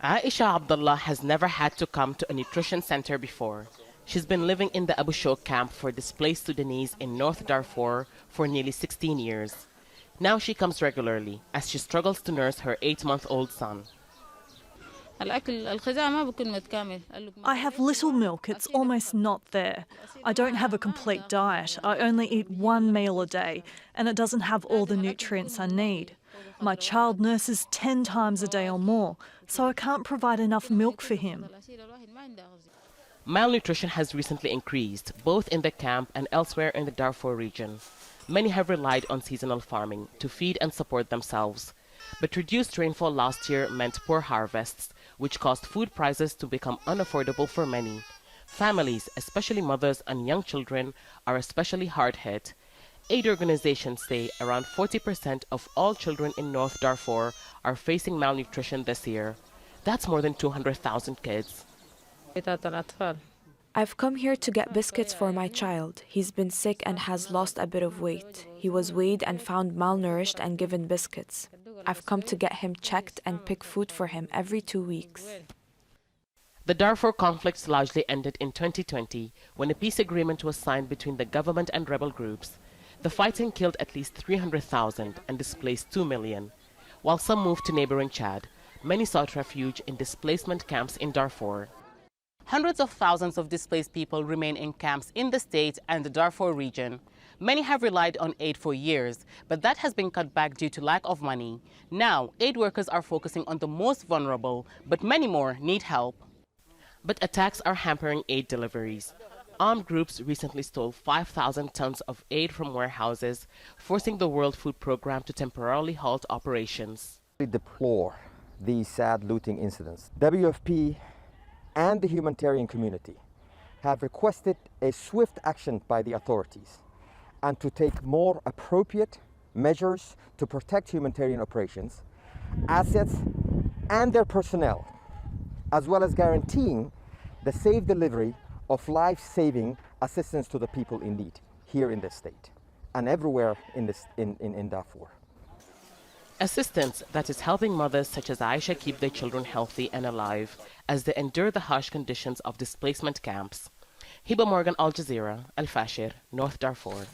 AISHA Abdullah has never had to come to a nutrition center before. She's been living in the Abu Shouk camp for displaced Sudanese in North Darfur for nearly 16 years. Now she comes regularly as she struggles to nurse her 8-month-old son. I have little milk, it's almost not there. I don't have a complete diet. I only eat one meal a day, and it doesn't have all the nutrients I need. My child nurses 10 times a day or more, so I can't provide enough milk for him. Malnutrition has recently increased, both in the camp and elsewhere in the Darfur region. Many have relied on seasonal farming to feed and support themselves. But reduced rainfall last year meant poor harvests, which caused food prices to become unaffordable for many. Families, especially mothers and young children, are especially hard hit. Aid organizations say around 40% of all children in North Darfur are facing malnutrition this year. That's more than 200,000 kids. I've come here to get biscuits for my child. He's been sick and has lost a bit of weight. He was weighed and found malnourished and given biscuits. I've come to get him checked and pick food for him every 2 weeks. The Darfur conflict largely ended in 2020 when a peace agreement was signed between the government and rebel groups. The fighting killed at least 300,000 and displaced 2 million. While some moved to neighboring Chad, many sought refuge in displacement camps in Darfur. Hundreds of thousands of displaced people remain in camps in the state and the Darfur region. Many have relied on aid for years, but that has been cut back due to lack of money. Now, aid workers are focusing on the most vulnerable, but many more need help. But attacks are hampering aid deliveries. Armed groups recently stole 5,000 tons of aid from warehouses, forcing the World Food Programme to temporarily halt operations. We deplore these sad looting incidents. WFP and the humanitarian community have requested a swift action by the authorities and to take more appropriate measures to protect humanitarian operations, assets, and their personnel, as well as guaranteeing the safe delivery of life-saving assistance to the people in need here in this state and everywhere in Darfur. Assistance that is helping mothers such as AISHA keep their children healthy and alive as they endure the harsh conditions of displacement camps. Hiba, Al Jazeera, Fasher, North Darfur.